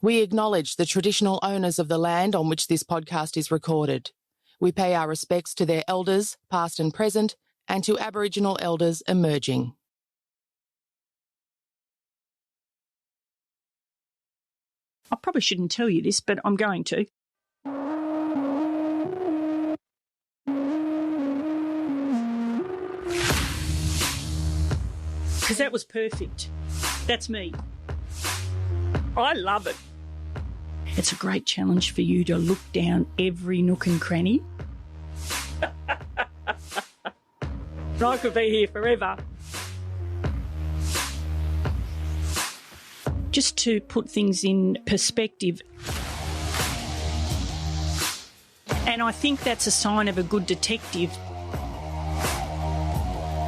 We acknowledge the traditional owners of the land on which this podcast is recorded. We pay our respects to their elders, past and present, and to Aboriginal elders emerging. I probably shouldn't tell you this, but I'm going to. Because that was perfect. That's me. I love it. It's a great challenge for you to look down every nook and cranny. I could be here forever. Just to put things in perspective, and I think that's a sign of a good detective.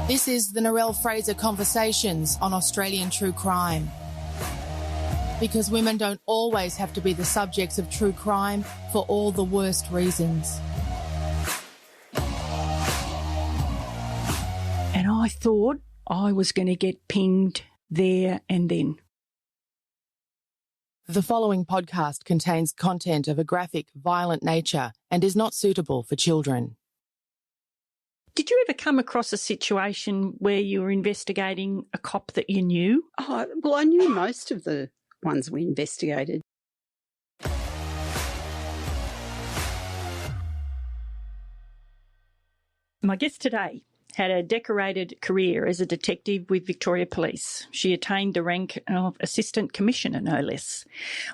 This is the Narelle Fraser Conversations on Australian True Crime. Because women don't always have to be the subjects of true crime for all the worst reasons. And I thought I was going to get pinged there and then. The following podcast contains content of a graphic, violent nature and is not suitable for children. Did you ever come across a situation where you were investigating a cop that you knew? Oh, well, I knew most of the ones we investigated. My guest today had a decorated career as a detective with Victoria Police. She attained the rank of Assistant Commissioner, no less,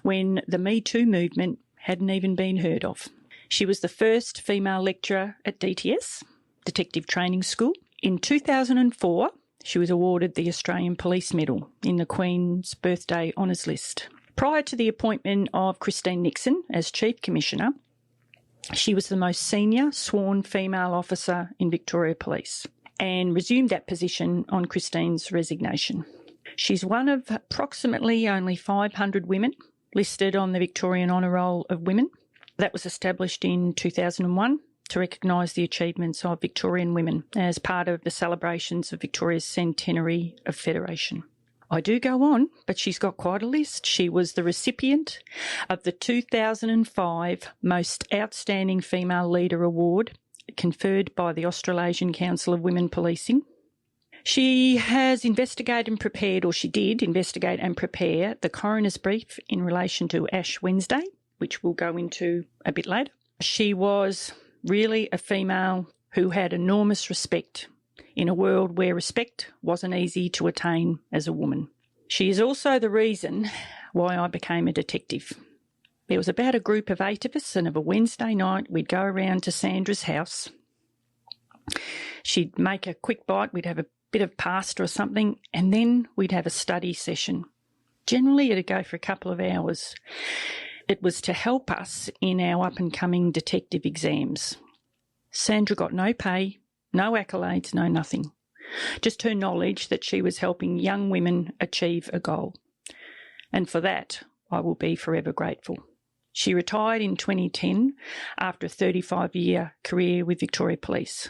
when the Me Too movement hadn't even been heard of. She was the first female lecturer at DTS, Detective Training School. In 2004, she was awarded the Australian Police Medal in the Queen's Birthday Honours List. Prior to the appointment of Christine Nixon as Chief Commissioner, she was the most senior sworn female officer in Victoria Police and resumed that position on Christine's resignation. She's one of approximately only 500 women listed on the Victorian Honour Roll of Women. That was established in 2001 to recognise the achievements of Victorian women as part of the celebrations of Victoria's centenary of Federation. I do go on, but she's got quite a list. She was the recipient of the 2005 Most Outstanding Female Leader Award, conferred by the Australasian Council of Women Policing. She has investigated and prepared, or she did investigate and prepare, the coroner's brief in relation to Ash Wednesday, which we'll go into a bit later. She was really a female who had enormous respect in a world where respect wasn't easy to attain as a woman. She is also the reason why I became a detective. There was about a group of 8 of us, and of a Wednesday night we'd go around to Sandra's house. She'd make a quick bite, we'd have a bit of pasta or something, and then we'd have a study session. Generally it'd go for a couple of hours. It was to help us in our up-and-coming detective exams. Sandra got no pay, no accolades, no nothing. Just her knowledge that she was helping young women achieve a goal. And for that, I will be forever grateful. She retired in 2010 after a 35-year career with Victoria Police.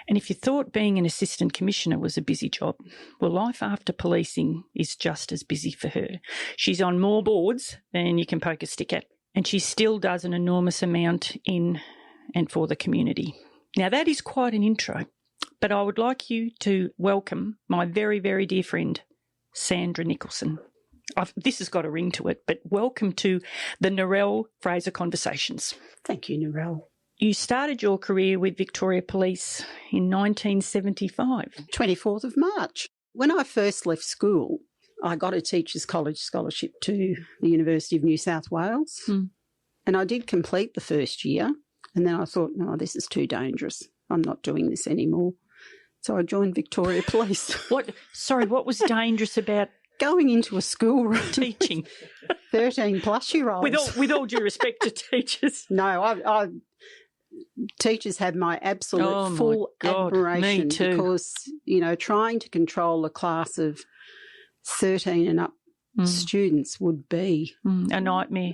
And if you thought being an assistant commissioner was a busy job, well, life after policing is just as busy for her. She's on more boards than you can poke a stick at, and she still does an enormous amount in and for the community. Now, that is quite an intro, but I would like you to welcome my very, very dear friend, Sandra Nicholson. This has got a ring to it, but welcome to the Narelle Fraser Conversations. Thank you, Narelle. You started your career with Victoria Police in 1975. 24th of March. When I first left school, I got a Teachers College scholarship to the University of New South Wales. And I did complete the first year. And then I thought, no, this is too dangerous. I'm not doing this anymore. So I joined Victoria Police. What was dangerous about going into a schoolroom teaching 13+-year-olds? With all due respect to teachers. No, teachers have my absolute full admiration, because, trying to control a class of 13 and up students would be a nightmare.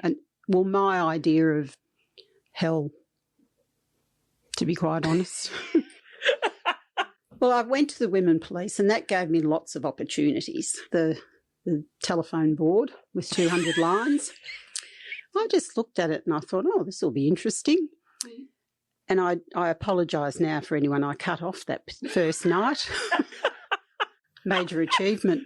My idea of hell, to be quite honest. Well, I went to the Women Police, and that gave me lots of opportunities. The the telephone board with 200 lines. I just looked at it and I thought, oh, this will be interesting. And I apologise now for anyone I cut off that first night. Major achievement.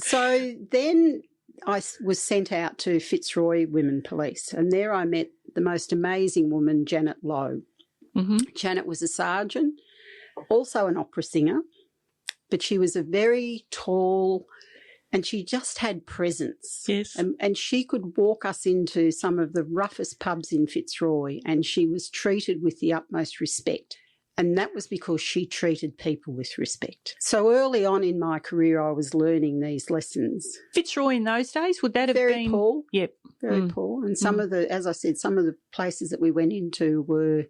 So then I was sent out to Fitzroy Women Police, and there I met the most amazing woman, Janet Lowe. Mm-hmm. Janet was a sergeant, also an opera singer, but she was a very tall, and she just had presence. Yes. And she could walk us into some of the roughest pubs in Fitzroy, and she was treated with the utmost respect. And that was because she treated people with respect. So early on in my career, I was learning these lessons. Fitzroy in those days, would that have been? Very poor. Yep. Very poor. And some of the, as I said, some of the places that we went into were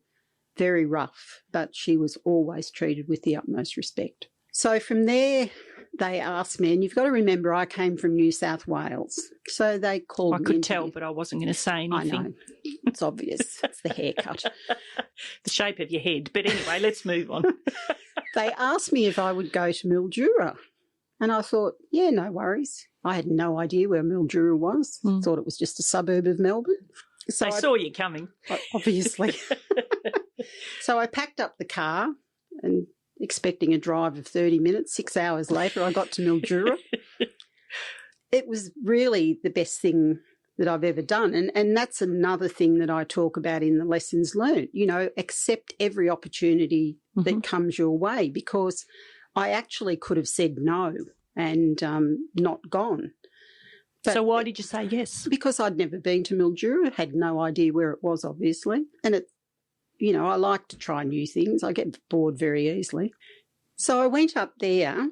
very rough, but she was always treated with the utmost respect. So from there, they asked me, and you've got to remember I came from New South Wales. So they called me. I could tell, but I wasn't going to say anything. I know. It's obvious. It's the haircut. The shape of your head. But anyway, let's move on. They asked me if I would go to Mildura. And I thought, yeah, no worries. I had no idea where Mildura was. Thought it was just a suburb of Melbourne. So I saw you coming. Obviously. So I packed up the car and expecting a drive of 30 minutes. 6 hours later, I got to Mildura. It was really the best thing that I've ever done. And that's another thing that I talk about in the lessons learned. You know, accept every opportunity that comes your way, because I actually could have said no and not gone. But so why did you say yes? Because I'd never been to Mildura, had no idea where it was, obviously. And it, you know, I like to try new things. I get bored very easily. So I went up there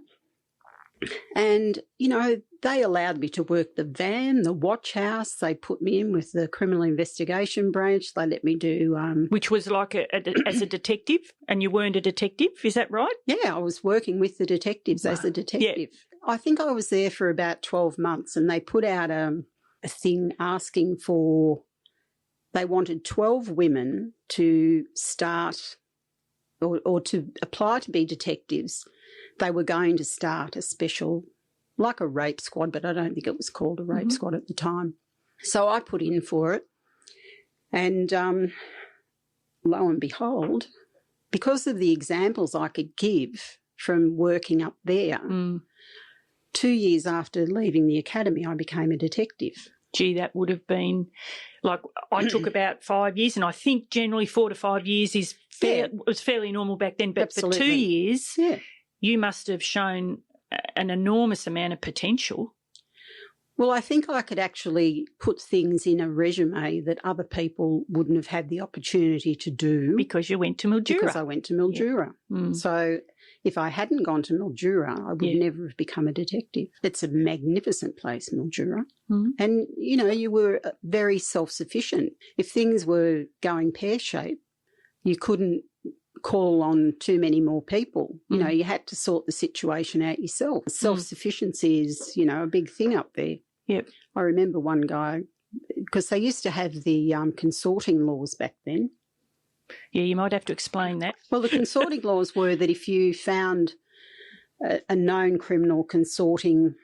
and, you know, they allowed me to work the van, the watch house. They put me in with the criminal investigation branch. They let me do... Which was like as a detective, and you weren't a detective, is that right? Yeah, I was working with the detectives as a detective. Yeah. I think I was there for about 12 months, and they put out a thing asking for... They wanted 12 women to start or to apply to be detectives. They were going to start a special, like a rape squad, but I don't think it was called a rape squad at the time. So I put in for it. And lo and behold, because of the examples I could give from working up there, 2 years after leaving the academy, I became a detective. Gee, that would have been, like, I took about 5 years, and I think generally 4 to 5 years was fairly normal back then. But Absolutely. For 2 years, you must have shown an enormous amount of potential. Well, I think I could actually put things in a resume that other people wouldn't have had the opportunity to do. Because you went to Mildura. Because I went to Mildura. Yeah. So if I hadn't gone to Mildura, I would never have become a detective. It's a magnificent place, Mildura. And, you know, you were very self-sufficient. If things were going pear-shaped, you couldn't call on too many more people. You know, you had to sort the situation out yourself. Self-sufficiency is, you know, a big thing up there. Yep. I remember one guy, because they used to have the consorting laws back then. Yeah, you might have to explain that. Well, the consorting laws were that if you found a known criminal consorting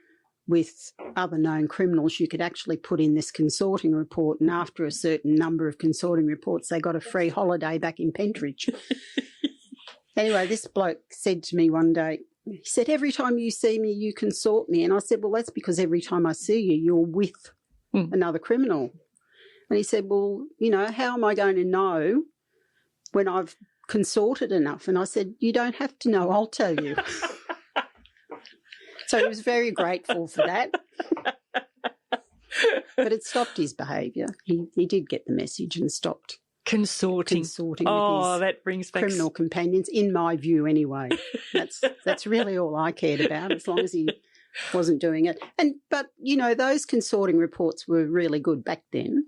with other known criminals, you could actually put in this consorting report, and after a certain number of consorting reports, they got a free holiday back in Pentridge. Anyway, this bloke said to me one day, he said, every time you see me, you consort me. And I said, well, that's because every time I see you, you're with another criminal. And he said, well, you know, how am I going to know when I've consorted enough? And I said, you don't have to know, I'll tell you. So he was very grateful for that. But it stopped his behaviour. He did get the message and stopped consorting with his that brings back criminal companions, in my view anyway. That's really all I cared about, as long as he wasn't doing it. But, you know, those consorting reports were really good back then.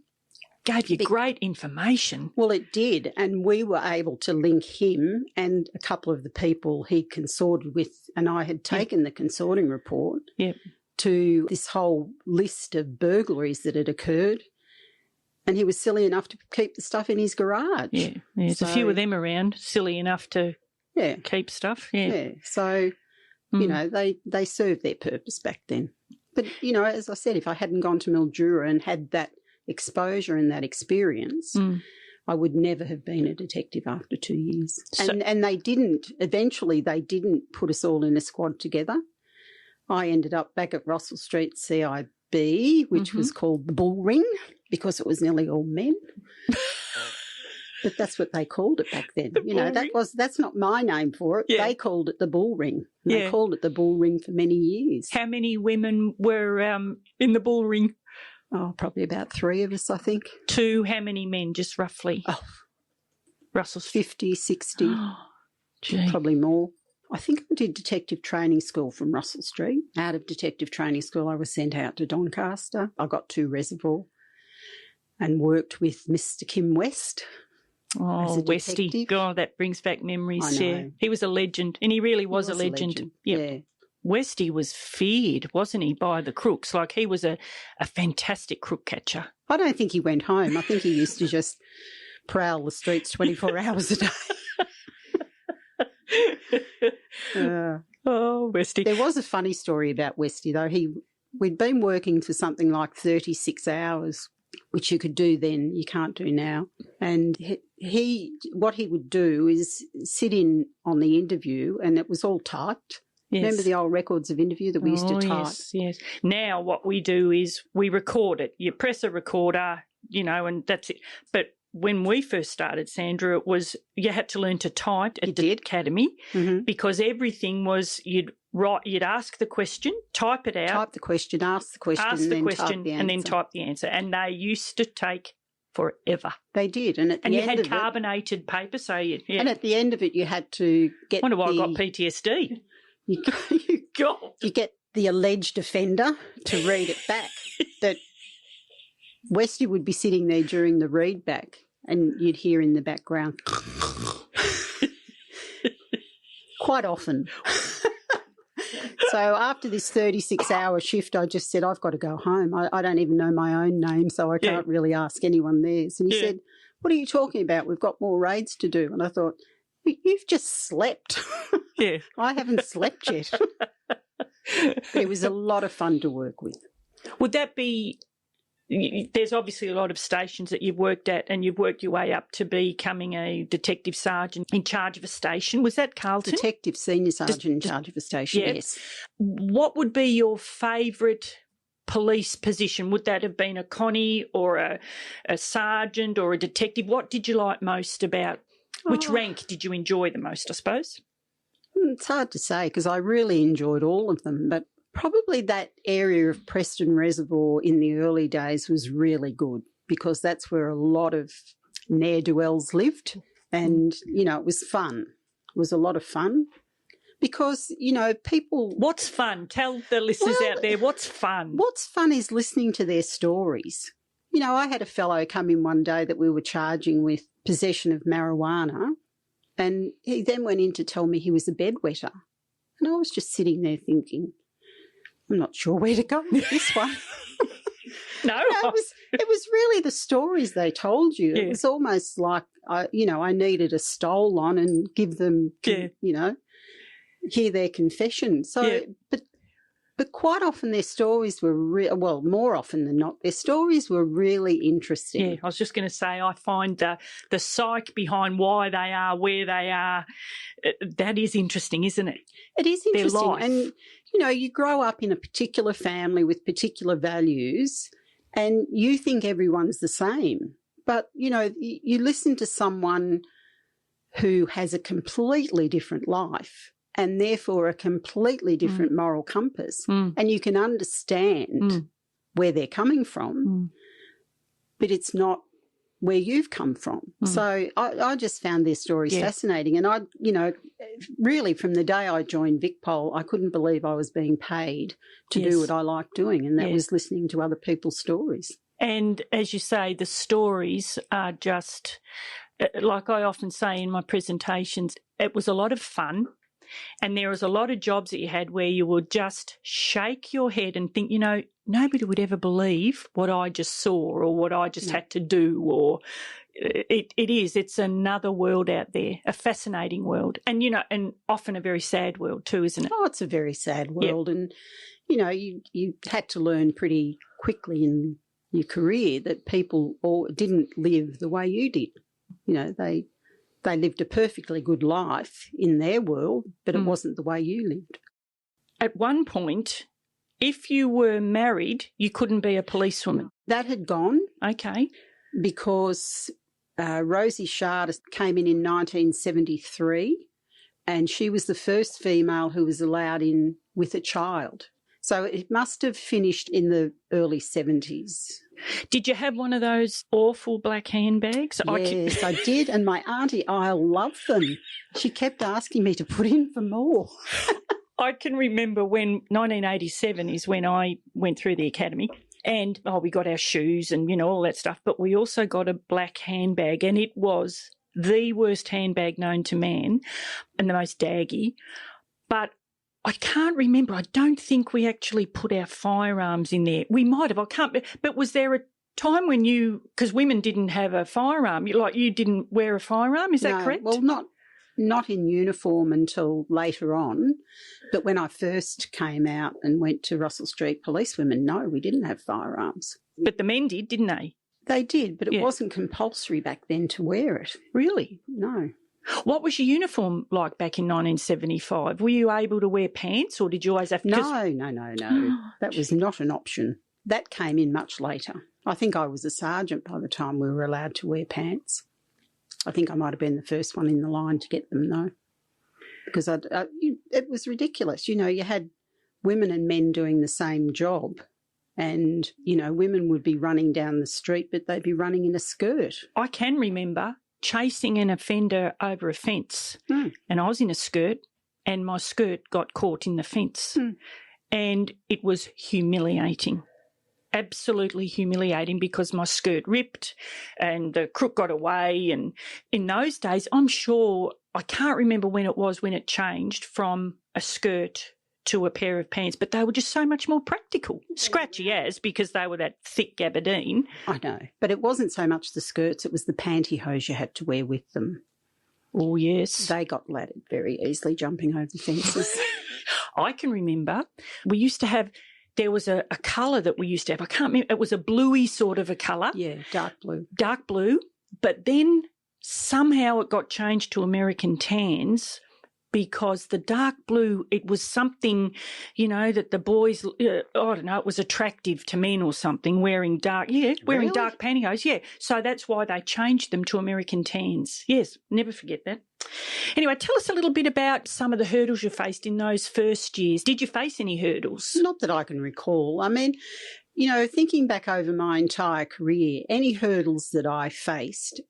Gave you great information. Well, it did, and we were able to link him and a couple of the people he consorted with, and I had taken the consorting report to this whole list of burglaries that had occurred, and he was silly enough to keep the stuff in his garage. Yeah, there's a few of them around, silly enough to keep stuff. Yeah. So You know, they served their purpose back then. But, you know, as I said, if I hadn't gone to Mildura and had that exposure and that experience, I would never have been a detective after 2 years. And they didn't, eventually they didn't put us all in a squad together. I ended up back at Russell Street CIB, which was called the bullring because it was nearly all men. But that's what they called it back then. You know, that's not my name for it. Yeah. They called it the bullring. They called it the bullring for many years. How many women were in the bullring? Oh, probably about 3 of us, I think. 2, how many men, just roughly? Oh, Russell's 50, 60, probably more. I think I did detective training school from Russell Street. Out of detective training school, I was sent out to Doncaster. I got to Reservoir and worked with Mr. Kim West. Oh, Westy. God, that brings back memories. Yeah. He was a legend, and he really was a legend. Yep. Yeah. Westy was feared, wasn't he, by the crooks? Like, he was a fantastic crook catcher. I don't think he went home. I think he used to just prowl the streets 24 hours a day. Westy. There was a funny story about Westy, though. We'd been working for something like 36 hours, which you could do then, you can't do now. And what he would do is sit in on the interview, and it was all typed. Yes. Remember the old records of interview that we used to type? Yes. Now what we do is we record it. You press a recorder, you know, and that's it. But when we first started, Sandra, it was you had to learn to type at the academy because everything was you'd ask the question, type it out. Type the question, ask the question, and then type the answer. And they used to take forever. They did. And at the you end had carbonated paper, so and at the end of it you had to get wonder why I got PTSD. You get the alleged offender to read it back. That Westy would be sitting there during the read back and you'd hear in the background quite often. So after this 36-hour shift, I just said, I've got to go home. I don't even know my own name, so I can't really ask anyone theirs. And he said, what are you talking about? We've got more raids to do. And I thought, you've just slept. Yeah. I haven't slept yet. It was a lot of fun to work with. Would that be – there's obviously a lot of stations that you've worked at and you've worked your way up to becoming a detective sergeant in charge of a station. Was that Carlton? Detective senior sergeant in charge of a station, yes. What would be your favourite police position? Would that have been a connie or a sergeant or a detective? What did you like most about – which rank did you enjoy the most, I suppose? It's hard to say because I really enjoyed all of them, but probably that area of Preston Reservoir in the early days was really good because that's where a lot of ne'er-do-wells lived and, you know, it was fun. It was a lot of fun because, you know, people... What's fun? Tell the listeners out there, what's fun? What's fun is listening to their stories. You know, I had a fellow come in one day that we were charging with possession of marijuana and he then went in to tell me he was a bedwetter. And I was just sitting there thinking, I'm not sure where to go with this one. No. It was really the stories they told you. Yeah. It was almost like, I needed a stole on and give them, hear their confession. So, but quite often their stories were more often than not, their stories were really interesting. Yeah, I was just going to say I find the psyche behind why they are where they are, that is interesting, isn't it? It is interesting. Their life. And, you know, you grow up in a particular family with particular values and you think everyone's the same. But, you know, you listen to someone who has a completely different life and therefore a completely different moral compass. And you can understand where they're coming from, but it's not where you've come from. So I just found their stories fascinating. And really from the day I joined VicPol, I couldn't believe I was being paid to do what I liked doing, and that was listening to other people's stories. And as you say, the stories are just, like I often say in my presentations, it was a lot of fun. And there was a lot of jobs that you had where you would just shake your head and think, you know, nobody would ever believe what I just saw or what I just had to do or, It is. It's another world out there, a fascinating world. And, and often a very sad world too, isn't it? Oh, it's a very sad world. Yep. And, you had to learn pretty quickly in your career that people didn't live the way you did. They lived a perfectly good life in their world, but it wasn't the way you lived. At one point, if you were married, you couldn't be a policewoman. That had gone. Okay. Because Rosie Charter came in 1973, and she was the first female who was allowed in with a child. So it must have finished in the early 70s. Did you have one of those awful black handbags? Yes, I did, and my auntie Isle loved them. She kept asking me to put in for more. I can remember when 1987 is when I went through the academy. And, we got our shoes and, all that stuff. But we also got a black handbag, and it was the worst handbag known to man and the most daggy. But I can't remember. I don't think we actually put our firearms in there. We might have. I can't. But was there a time when because women didn't have a firearm, you didn't wear a firearm? Is that correct? Well, not in uniform until later on. But when I first came out and went to Russell Street Policewomen, no, we didn't have firearms. But the men did, didn't they? They did, but it wasn't compulsory back then to wear it. Really? No. What was your uniform like back in 1975? Were you able to wear pants, or did you always have to... No. That was not an option. That came in much later. I think I was a sergeant by the time we were allowed to wear pants. I think I might have been the first one in the line to get them, though, because it was ridiculous. You had women and men doing the same job, and, women would be running down the street, but they'd be running in a skirt. I can remember chasing an offender over a fence, and I was in a skirt, and my skirt got caught in the fence, and it was humiliating. Absolutely humiliating, because my skirt ripped and the crook got away. And in those days, I'm sure, I can't remember when it was when it changed from a skirt to a pair of pants, but they were just so much more practical. Scratchy as, because they were that thick gabardine. I know, but it wasn't so much the skirts, it was the pantyhose you had to wear with them. Oh, yes. They got laddered very easily jumping over fences. I can remember we used to have... There was a colour that we used to have. I can't remember. It was a bluey sort of a colour. Yeah, dark blue. Dark blue. But then somehow it got changed to American tans, because the dark blue, it was something, that the boys, I don't know, it was attractive to men or something, wearing dark pantyhose. Yeah. So that's why they changed them to American tans. Yes, never forget that. Anyway, tell us a little bit about some of the hurdles you faced in those first years. Did you face any hurdles? Not that I can recall. I mean, thinking back over my entire career, any hurdles that I faced,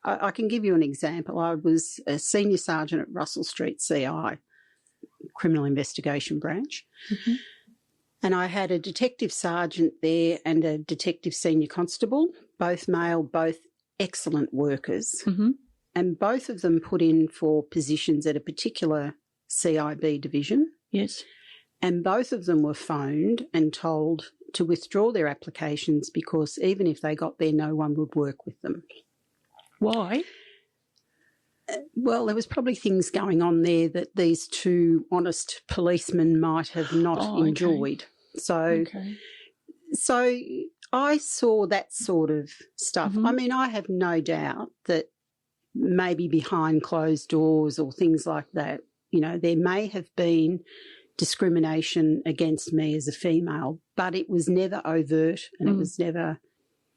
I can give you an example. I was a senior sergeant at Russell Street CI, Criminal Investigation Branch, and I had a detective sergeant there and a detective senior constable, both male, both excellent workers. And both of them put in for positions at a particular CIB division. Yes. And both of them were phoned and told to withdraw their applications, because even if they got there, no one would work with them. Why? Well, there was probably things going on there that these two honest policemen might have not enjoyed. Okay. So I saw that sort of stuff. I mean, I have no doubt that maybe behind closed doors or things like that, there may have been discrimination against me as a female, but it was never overt and it was never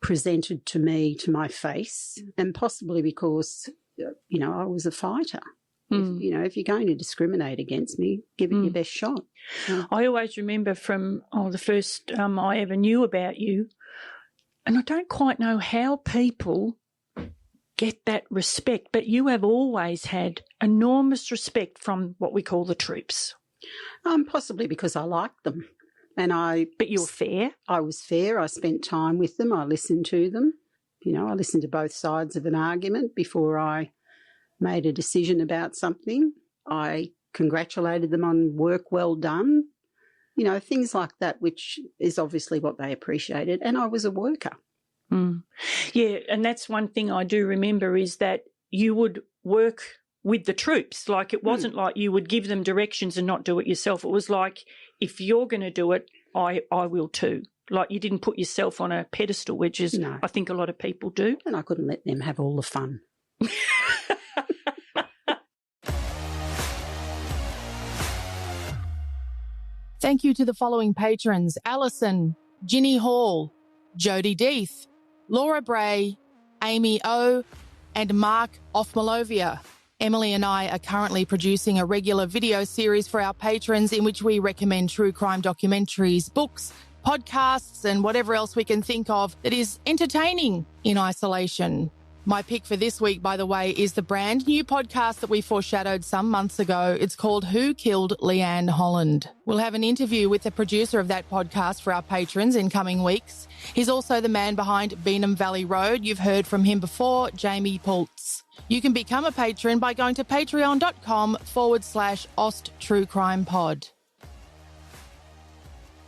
presented to me to my face, and possibly because, I was a fighter. If you're going to discriminate against me, give it your best shot. I always remember from the first I ever knew about you, and I don't quite know how people get that respect, but you have always had enormous respect from what we call the troops. Possibly because I liked them. But you were fair? I was fair. I spent time with them. I listened to them. I listened to both sides of an argument before I made a decision about something. I congratulated them on work well done. Things like that, which is obviously what they appreciated. And I was a worker. Yeah, and that's one thing I do remember is that you would work with the troops. Like, it wasn't like you would give them directions and not do it yourself. It was like, if you're going to do it, I will too. Like, you didn't put yourself on a pedestal, which is, I think a lot of people do. And I couldn't let them have all the fun. Thank you to the following patrons: Alison, Ginny Hall, Jodie Deeth, Laura Bray, Amy O, and Mark Offmalovia. Emily and I are currently producing a regular video series for our patrons in which we recommend true crime documentaries, books, podcasts, and whatever else we can think of that is entertaining in isolation. My pick for this week, by the way, is the brand new podcast that we foreshadowed some months ago. It's called Who Killed Leanne Holland? We'll have an interview with the producer of that podcast for our patrons in coming weeks. He's also the man behind Beanham Valley Road. You've heard from him before, Jamie Pultz. You can become a patron by going to patreon.com/AustTrueCrimePod.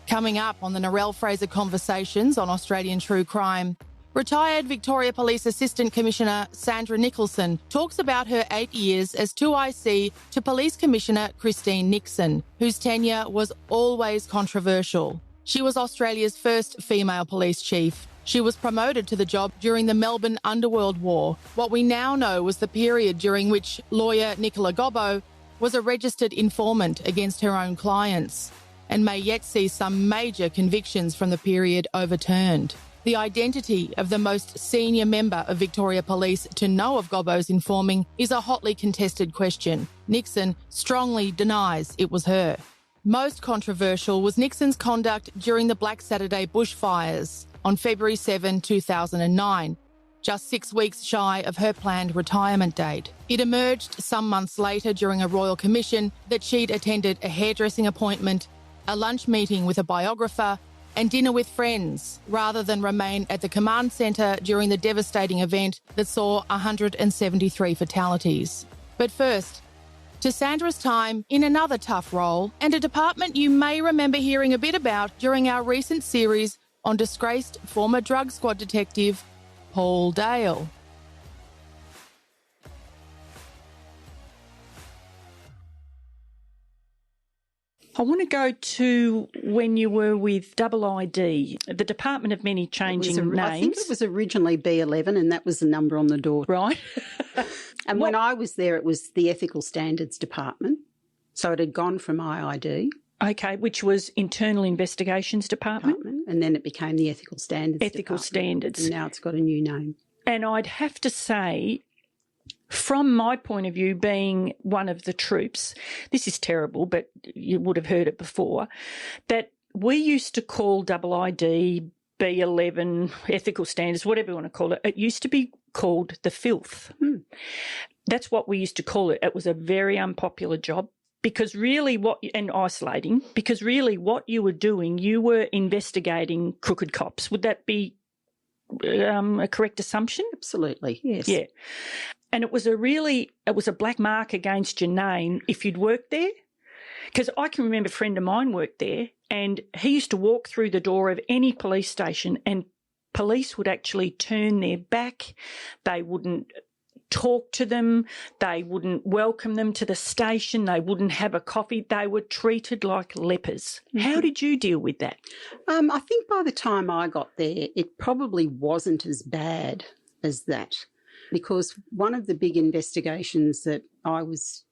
Coming up on the Narelle Fraser Conversations on Australian True Crime, retired Victoria Police Assistant Commissioner Sandra Nicholson talks about her 8 years as 2IC to Police Commissioner Christine Nixon, whose tenure was always controversial. She was Australia's first female police chief. She was promoted to the job during the Melbourne Underworld War. What we now know was the period during which lawyer Nicola Gobbo was a registered informant against her own clients, and may yet see some major convictions from the period overturned. The identity of the most senior member of Victoria Police to know of Gobbo's informing is a hotly contested question. Nixon strongly denies it was her. Most controversial was Nixon's conduct during the Black Saturday bushfires on February 7, 2009, just 6 weeks shy of her planned retirement date. It emerged some months later during a royal commission that she'd attended a hairdressing appointment, a lunch meeting with a biographer, and dinner with friends, rather than remain at the command centre during the devastating event that saw 173 fatalities. But first, to Sandra's time in another tough role, and a department you may remember hearing a bit about during our recent series on disgraced former drug squad detective Paul Dale. I want to go to when you were with ID, the Department of Many Changing Names. I think it was originally B11, and that was the number on the door. Right. And when I was there, it was the Ethical Standards Department. So it had gone from IID. Okay, which was Internal Investigations Department. And then it became the Ethical Standards Ethical Standards. And now it's got a new name. And I'd have to say, from my point of view, being one of the troops, this is terrible, but you would have heard it before, that we used to call ID, B11, ethical standards, whatever you want to call it, it used to be called the filth. That's what we used to call it. It was a very unpopular job because really and isolating, because really what you were doing, you were investigating crooked cops. Would that be a correct assumption? Absolutely, yes. Yeah. And it was a black mark against your name if you'd worked there. Because I can remember a friend of mine worked there, and he used to walk through the door of any police station and police would actually turn their back. They wouldn't talk to them. They wouldn't welcome them to the station. They wouldn't have a coffee. They were treated like lepers. How did you deal with that? I think by the time I got there, it probably wasn't as bad as that, because one of the big investigations that I was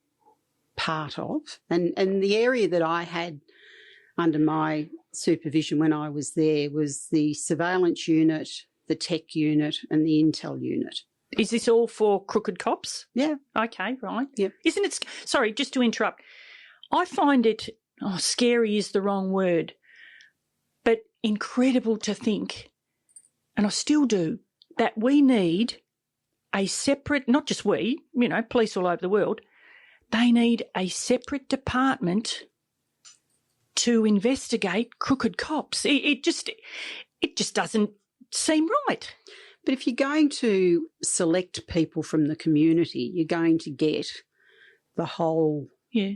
part of, and the area that I had under my supervision when I was there was the surveillance unit, the tech unit and the intel unit. Is this all for crooked cops? Yeah. Okay, right. Yep. Isn't it, sorry, just to interrupt, I find it, scary is the wrong word, but incredible to think, and I still do, that we need a separate, not just we, police all over the world, they need a separate department to investigate crooked cops. It just doesn't seem right. But if you're going to select people from the community, you're going to get the whole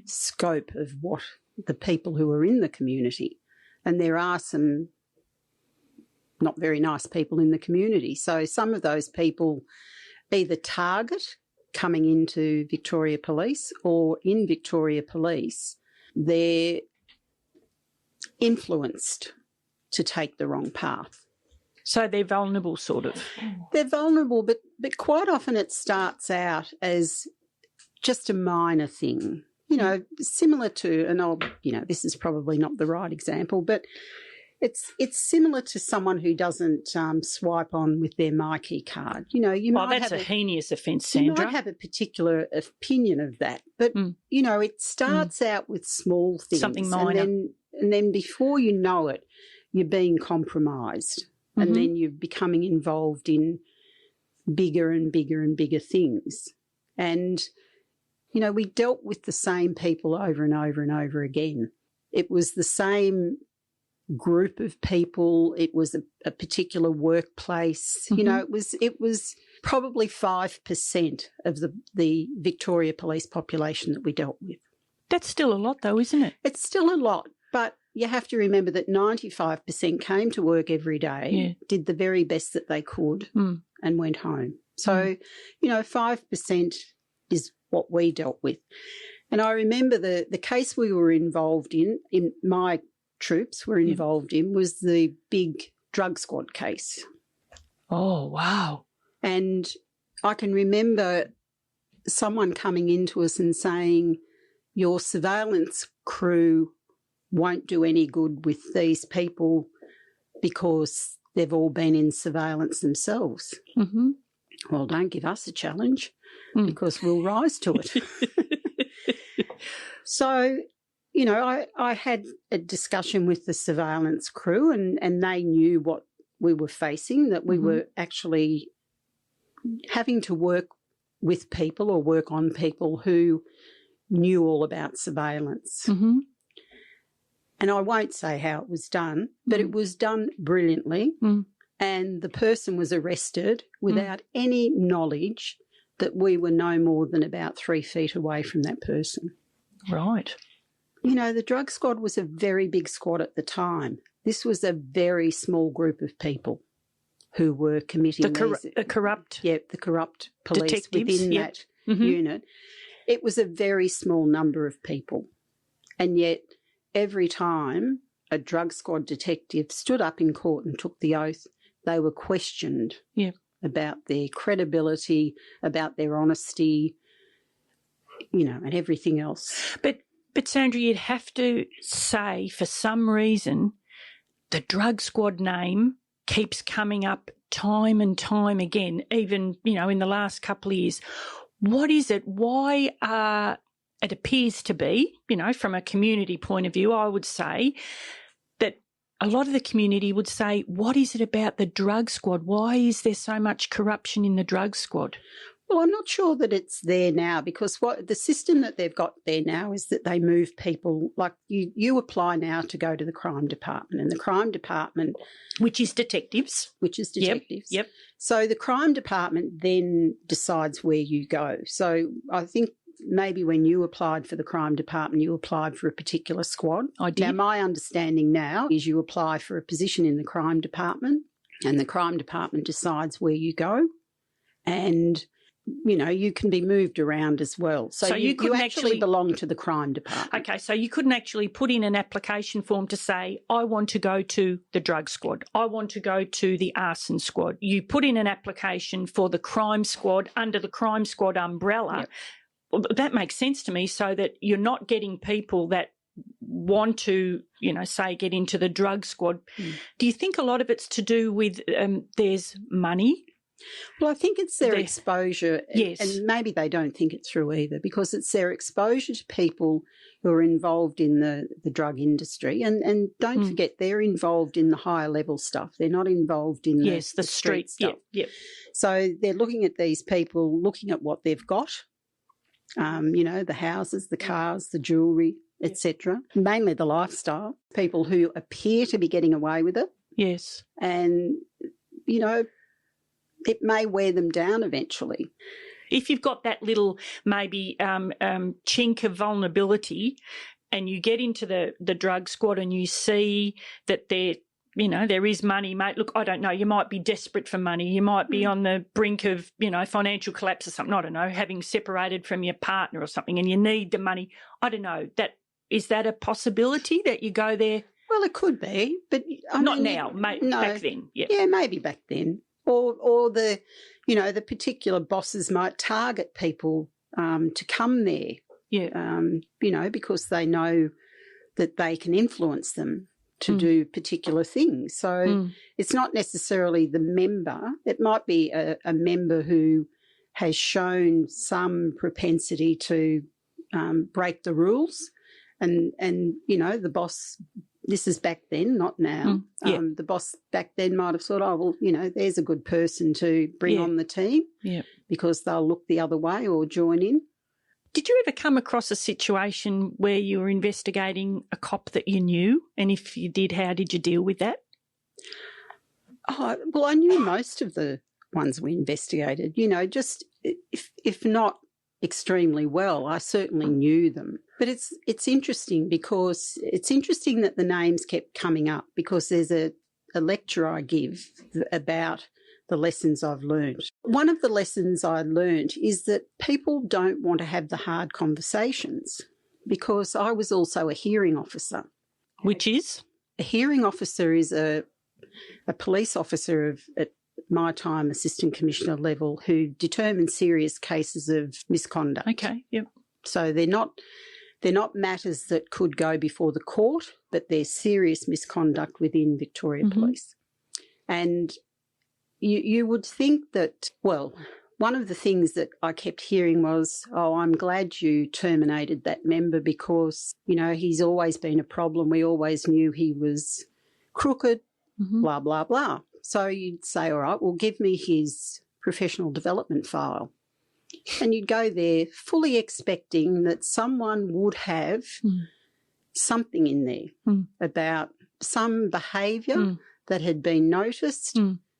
scope of what the people who are in the community. And there are some not very nice people in the community. So some of those people either target coming into Victoria Police, or in Victoria Police, they're influenced to take the wrong path. So they're vulnerable, sort of. They're vulnerable, but quite often it starts out as just a minor thing, you know, similar to, and this is probably not the right example, but it's similar to someone who doesn't swipe on with their MyKey card. You know, you might that's have a heinous offence, Sandra. You might have a particular opinion of that, but you know, it starts out with small things, something minor, and then before you know it, you're being compromised, and then you're becoming involved in bigger and bigger and bigger things. And you know, we dealt with the same people over and over and over again. It was the same group of people. It was a particular workplace. You know, it was probably 5% of the Victoria Police population that we dealt with. That's still a lot though, isn't it? It's still a lot, but you have to remember that 95% came to work every day, did the very best that they could and went home. So, you know, 5% is what we dealt with. And I remember the case we were involved in my troops were involved in, was the big drug squad case. Oh, wow. And I can remember someone coming into us and saying, your surveillance crew won't do any good with these people because they've all been in surveillance themselves. Well, don't give us a challenge because we'll rise to it. So, you know, I had a discussion with the surveillance crew, and they knew what we were facing, that we were actually having to work with people or work on people who knew all about surveillance. And I won't say how it was done, but it was done brilliantly, and the person was arrested without any knowledge that we were no more than about 3 feet away from that person. Right. You know, the drug squad was a very big squad at the time. This was a very small group of people who were committing the corrupt the corrupt police detectives within that unit. It was a very small number of people. And yet every time a drug squad detective stood up in court and took the oath, they were questioned about their credibility, about their honesty, you know, and everything else. But Sandra, you'd have to say, for some reason, the drug squad name keeps coming up time and time again, even, you know, in the last couple of years. What is it? Why it appears to be, you know, from a community point of view, I would say that a lot of the community would say, what is it about the drug squad? Why is there so much corruption in the drug squad? Well, I'm not sure that it's there now, because what the system that they've got there now is that they move people, like you apply now to go to the crime department, and the crime department... Which is detectives. Yep. So the crime department then decides where you go. So I think maybe when you applied for the crime department, you applied for a particular squad. I did. Now, my understanding now is you apply for a position in the crime department, and the crime department decides where you go, and... you know, you can be moved around as well. So you actually belong to the crime department. Okay, so you couldn't actually put in an application form to say, I want to go to the drug squad, I want to go to the arson squad. You put in an application for the crime squad under the crime squad umbrella. Yep. Well, that makes sense to me, so that you're not getting people that want to, you know, say get into the drug squad. Do you think a lot of it's to do with there's money? Well, I think it's their exposure, yes, and maybe they don't think it through either, because it's their exposure to people who are involved in the drug industry. And don't forget, they're involved in the higher level stuff. They're not involved in the street stuff. Yep. So they're looking at these people, looking at what they've got, you know, the houses, the cars, the jewellery, etc. Mainly the lifestyle, people who appear to be getting away with it. Yes. And, you know, it may wear them down eventually. If you've got that little maybe chink of vulnerability, and you get into the drug squad and you see that they're there is money, mate. Look, I don't know, you might be desperate for money. You might be on the brink of, financial collapse or something. I don't know, having separated from your partner or something and you need the money. I don't know. Is that a possibility that you go there? Well, it could be, but not now, mate. No, back then. Yeah, maybe back then. Or the, the particular bosses might target people to come there. Yeah. Because they know that they can influence them to do particular things. So it's not necessarily the member. It might be a member who has shown some propensity to break the rules. And the boss, this is back then, not now. The boss back then might have thought, there's a good person to bring on the team because they'll look the other way or join in. Did you ever come across a situation where you were investigating a cop that you knew? And if you did, how did you deal with that? Oh, well, I knew most of the ones we investigated, just if not extremely well, I certainly knew them. But it's interesting because it's interesting that the names kept coming up because there's a lecture I give about the lessons I've learned. One of the lessons I learned is that people don't want to have the hard conversations because I was also a hearing officer. Which is? A hearing officer is a police officer at my time, assistant commissioner level, who determines serious cases of misconduct. Okay, yep. So they're not matters that could go before the court, but they're serious misconduct within Victoria Police. And you would think that, well, one of the things that I kept hearing was, I'm glad you terminated that member because, he's always been a problem. We always knew he was crooked, blah, blah, blah. So you'd say, all right, well, give me his professional development file. And you'd go there fully expecting that someone would have something in there about some behaviour that had been noticed,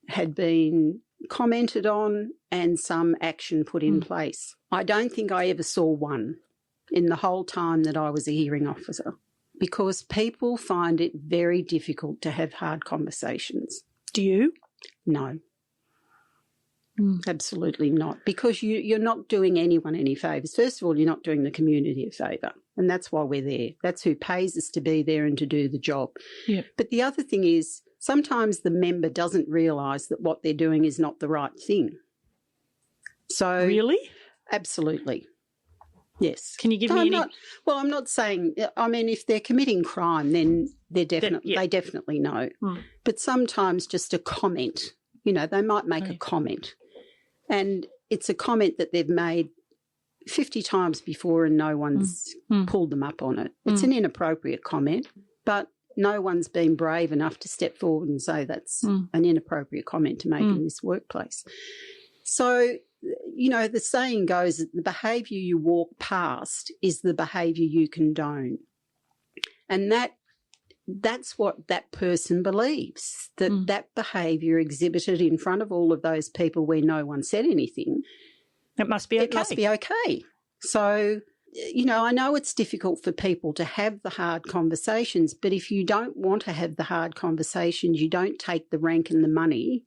had been commented on, and some action put in place. I don't think I ever saw one in the whole time that I was a hearing officer because people find it very difficult to have hard conversations. Do you? No. Absolutely not, because you're not doing anyone any favours. First of all, you're not doing the community a favour, and that's why we're there. That's who pays us to be there and to do the job. Yep. But the other thing is sometimes the member doesn't realise that what they're doing is not the right thing. So really? Absolutely. Yes. Can you give me any? I'm not saying. I mean, if they're committing crime, then they definitely know. But sometimes just a comment. They might make a comment, and it's a comment that they've made 50 times before, and no one's pulled them up on it. It's an inappropriate comment, but no one's been brave enough to step forward and say that's an inappropriate comment to make in this workplace. So, the saying goes that the behaviour you walk past is the behaviour you condone. And that's what that person believes, that behaviour exhibited in front of all of those people where no one said anything. It must be okay. It must be okay. So, I know it's difficult for people to have the hard conversations, but if you don't want to have the hard conversations, you don't take the rank and the money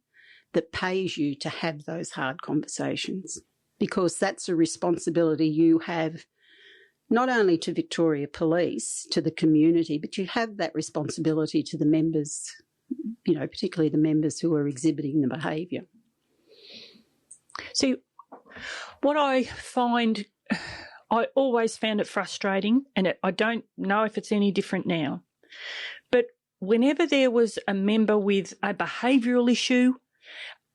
that pays you to have those hard conversations, because that's a responsibility you have not only to Victoria Police, to the community, but you have that responsibility to the members, particularly the members who are exhibiting the behaviour. See, what I find, I always found it frustrating, and I don't know if it's any different now, but whenever there was a member with a behavioural issue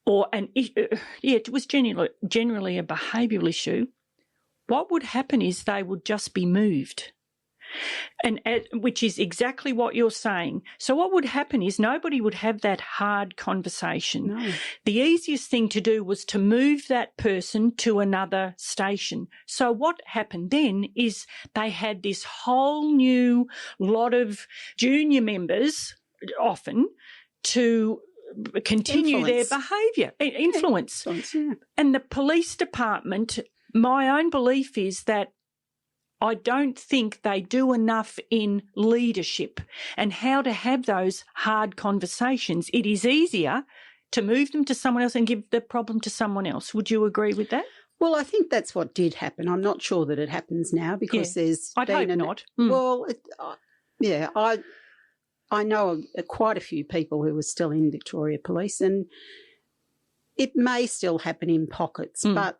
or it was generally a behavioural issue, what would happen is they would just be moved, which is exactly what you're saying. So what would happen is nobody would have that hard conversation. No. The easiest thing to do was to move that person to another station. So what happened then is they had this whole new lot of junior members often to continue their behaviour, influence. Yeah. And the police department, my own belief is that I don't think they do enough in leadership and how to have those hard conversations. It is easier to move them to someone else and give the problem to someone else. Would you agree with that? Well, I think that's what did happen. I'm not sure that it happens now because there's I'd hope not. Well, I know quite a few people who are still in Victoria Police, and it may still happen in pockets, but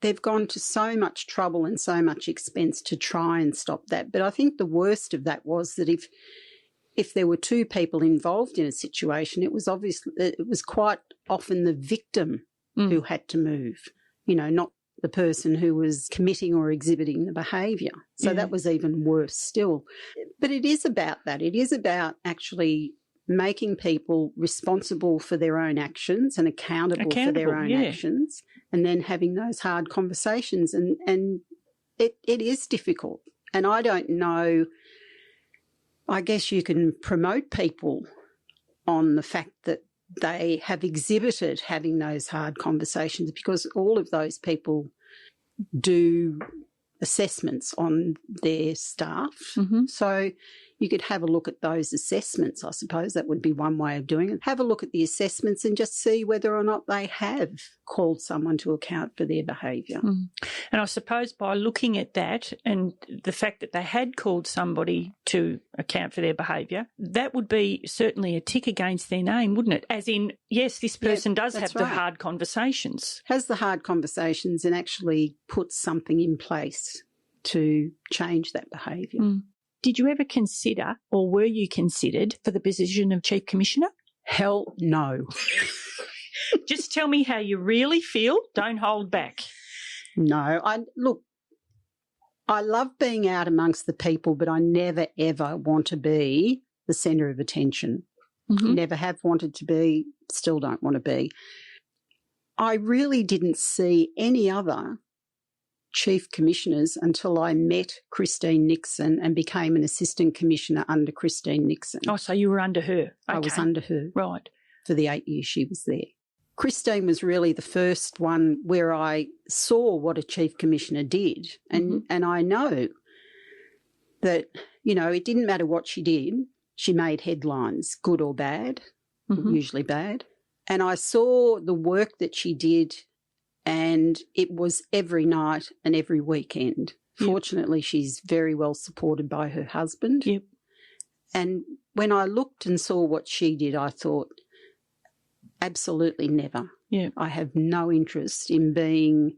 they've gone to so much trouble and so much expense to try and stop that. But I think the worst of that was that if there were two people involved in a situation, it was quite often the victim who had to move, not the person who was committing or exhibiting the behaviour. So that was even worse still. But it is about that. It is about actually making people responsible for their own actions and accountable for their own actions, and then having those hard conversations. And it is difficult. And I don't know, I guess you can promote people on the fact that they have exhibited having those hard conversations, because all of those people do assessments on their staff. So you could have a look at those assessments. I suppose that would be one way of doing it. Have a look at the assessments and just see whether or not they have called someone to account for their behaviour. And I suppose by looking at that and the fact that they had called somebody to account for their behaviour, that would be certainly a tick against their name, wouldn't it? As in, yes, this person does have the hard conversations. Has the hard conversations and actually puts something in place to change that behaviour. Did you ever consider, or were you considered for the position of Chief Commissioner? Hell no. Just tell me how you really feel. Don't hold back. No, I love being out amongst the people, but I never, ever want to be the centre of attention. Never have wanted to be, still don't want to be. I really didn't see any other Chief Commissioners until I met Christine Nixon and became an Assistant Commissioner under Christine Nixon. Oh, so you were under her. Okay. I was under her. Right. For the 8 years she was there. Christine was really the first one where I saw what a Chief Commissioner did. And I know that, it didn't matter what she did, she made headlines, good or bad, usually bad. And I saw the work that she did, and it was every night and every weekend. Fortunately, she's very well supported by her husband. And when I looked and saw what she did, I thought, absolutely never. I have no interest in being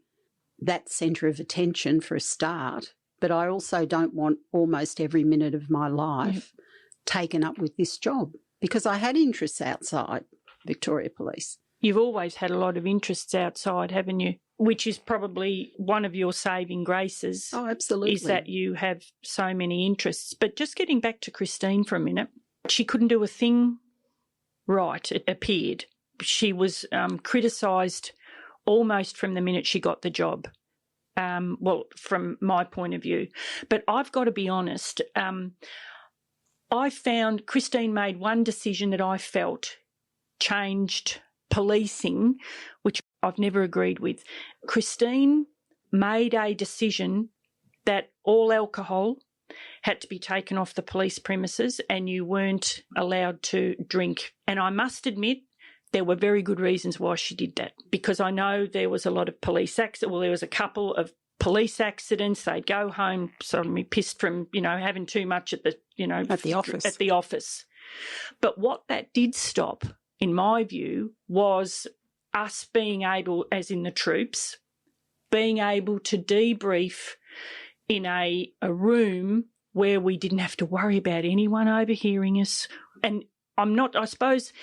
that centre of attention for a start, but I also don't want almost every minute of my life taken up with this job, because I had interests outside Victoria Police. You've always had a lot of interests outside, haven't you? Which is probably one of your saving graces. Oh, absolutely. Is that you have so many interests. But just getting back to Christine for a minute, she couldn't do a thing right, it appeared. She was criticised almost from the minute she got the job, from my point of view. But I've got to be honest, I found Christine made one decision that I felt changed policing, which I've never agreed with. Christine made a decision that all alcohol had to be taken off the police premises and you weren't allowed to drink. And I must admit, there were very good reasons why she did that, because I know there was a lot of police accidents. Well, there was a couple of police accidents. They'd go home suddenly pissed from, having too much at the, at the office. At the office. But what that did stop, in my view, was us being able, as in the troops, being able to debrief in a room where we didn't have to worry about anyone overhearing us. And I suppose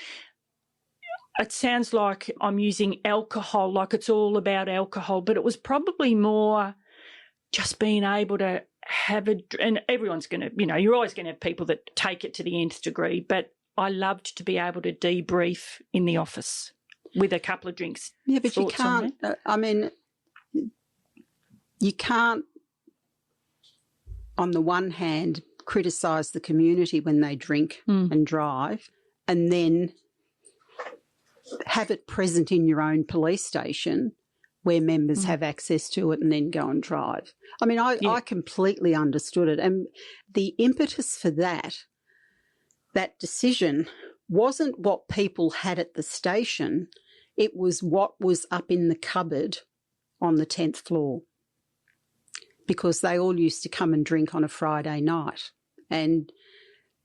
it sounds like I'm using alcohol, like it's all about alcohol, but it was probably more just being able to have and everyone's going to, you're always going to have people that take it to the nth degree, but I loved to be able to debrief in the office with a couple of drinks. Yeah, but you can't, you can't, on the one hand, criticise the community when they drink and drive, and then have it present in your own police station where members have access to it and then go and drive. I mean, I completely understood it. And the impetus for that decision wasn't what people had at the station. It was what was up in the cupboard on the 10th floor, because they all used to come and drink on a Friday night. And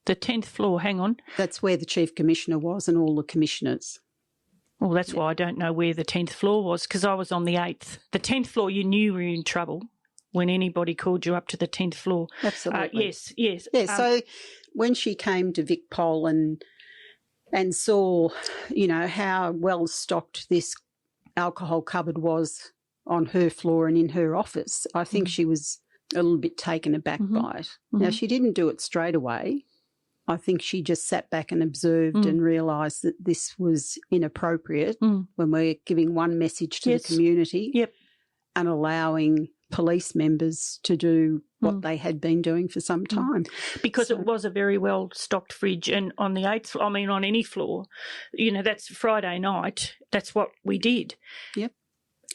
the 10th floor, hang on. That's where the Chief Commissioner was and all the commissioners. Well, that's why I don't know where the 10th floor was, because I was on the 8th. The 10th floor, you knew you were in trouble when anybody called you up to the 10th floor. Absolutely. Yes. Yeah, so when she came to VicPol and saw, you know, how well stocked this alcohol cupboard was on her floor and in her office, I think she was a little bit taken aback by it. Now, she didn't do it straight away. I think she just sat back and observed and realised that this was inappropriate when we're giving one message to the community and allowing police members to do what they had been doing for some time. Because it was a very well-stocked fridge, and on the 8th, I mean, on any floor, you know, that's Friday night, that's what we did. Yep.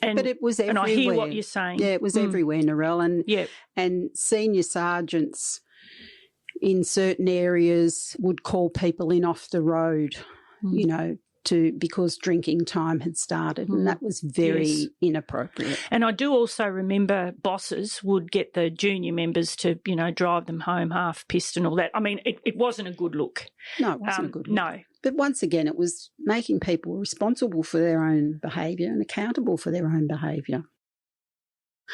But it was everywhere. And I hear what you're saying. Yeah, it was everywhere, Narelle. And senior sergeants in certain areas would call people in off the road, you know, because drinking time had started, and that was very inappropriate. And I do also remember bosses would get the junior members to, you know, drive them home half pissed and all that. I mean, it wasn't a good look. No, it wasn't a good look. No. But once again, it was making people responsible for their own behaviour and accountable for their own behaviour.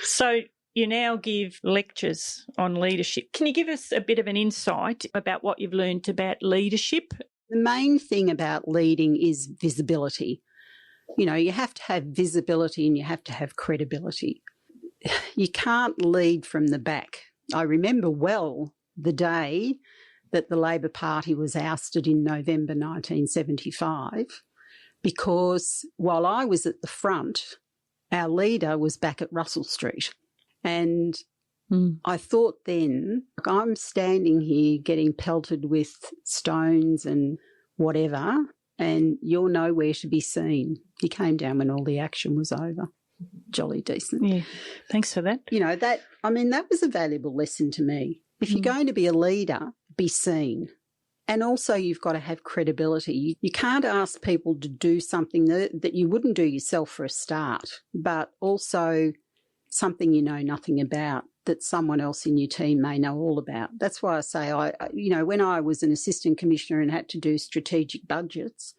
So you now give lectures on leadership. Can you give us a bit of an insight about what you've learned about leadership? The main thing about leading is visibility. You know, you have to have visibility and you have to have credibility. You can't lead from the back. I remember well the day that the Labor Party was ousted in November 1975, because while I was at the front, our leader was back at Russell Street. And I thought then, I'm standing here getting pelted with stones and whatever, and you're nowhere to be seen. He came down when all the action was over. Jolly decent. Yeah, thanks for that. You know, that was a valuable lesson to me. If you're going to be a leader, be seen. And also you've got to have credibility. You can't ask people to do something that you wouldn't do yourself for a start, but also something you know nothing about that someone else in your team may know all about. That's why I say, when I was an assistant commissioner and had to do strategic budgets,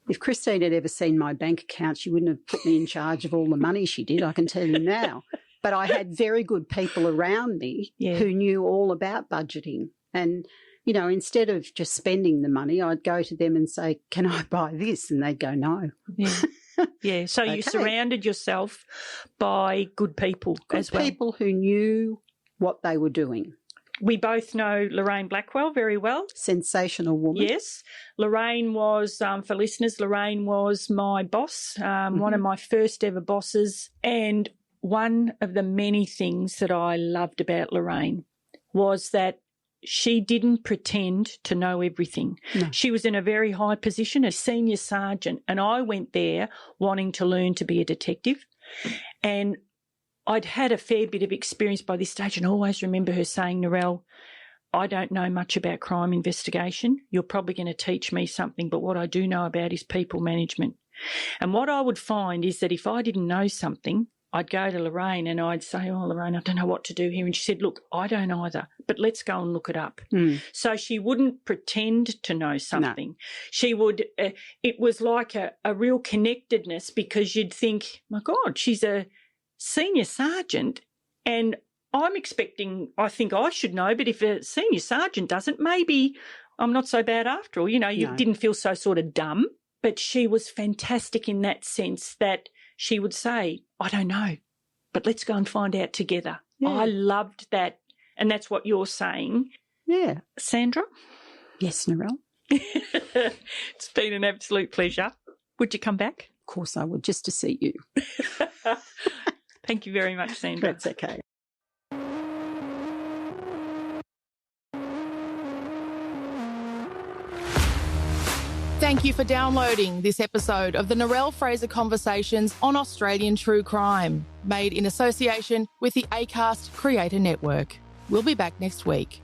if Christine had ever seen my bank account, she wouldn't have put me in charge of all the money she did, I can tell you now. But I had very good people around me who knew all about budgeting. And, you know, instead of just spending the money, I'd go to them and say, can I buy this? And they'd go, no. Yeah. Yeah, so you surrounded yourself by good people as well. Good people who knew what they were doing. We both know Lorraine Blackwell very well. Sensational woman. Yes. Lorraine was, for listeners, Lorraine was my boss, one of my first ever bosses. And one of the many things that I loved about Lorraine was that she didn't pretend to know everything. No. She was in a very high position, a senior sergeant, and I went there wanting to learn to be a detective. And I'd had a fair bit of experience by this stage, and I always remember her saying, Narelle, I don't know much about crime investigation. You're probably going to teach me something, but what I do know about is people management. And what I would find is that if I didn't know something, I'd go to Lorraine and I'd say, oh, Lorraine, I don't know what to do here. And she said, look, I don't either, but let's go and look it up. So she wouldn't pretend to know something. No. She would, it was like a real connectedness, because you'd think, my God, she's a senior sergeant and I'm expecting, I think I should know, but if a senior sergeant doesn't, maybe I'm not so bad after all. You know, you didn't feel so sort of dumb, but she was fantastic in that sense that she would say, I don't know, but let's go and find out together. Yeah. I loved that. And that's what you're saying. Yeah. Sandra? Yes, Narelle. It's been an absolute pleasure. Would you come back? Of course I would, just to see you. Thank you very much, Sandra. That's okay. Thank you for downloading this episode of the Narelle Fraser Conversations on Australian True Crime, made in association with the Acast Creator Network. We'll be back next week.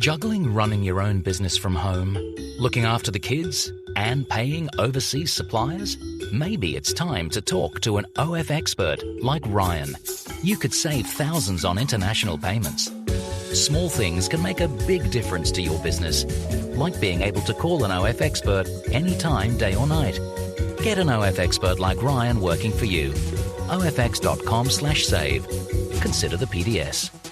Juggling running your own business from home, looking after the kids, and paying overseas suppliers? Maybe it's time to talk to an OF expert like Ryan. You could save thousands on international payments. Small things can make a big difference to your business, like being able to call an OF expert anytime, day or night. Get an OF expert like Ryan working for you. ofx.com/save. Consider the PDS.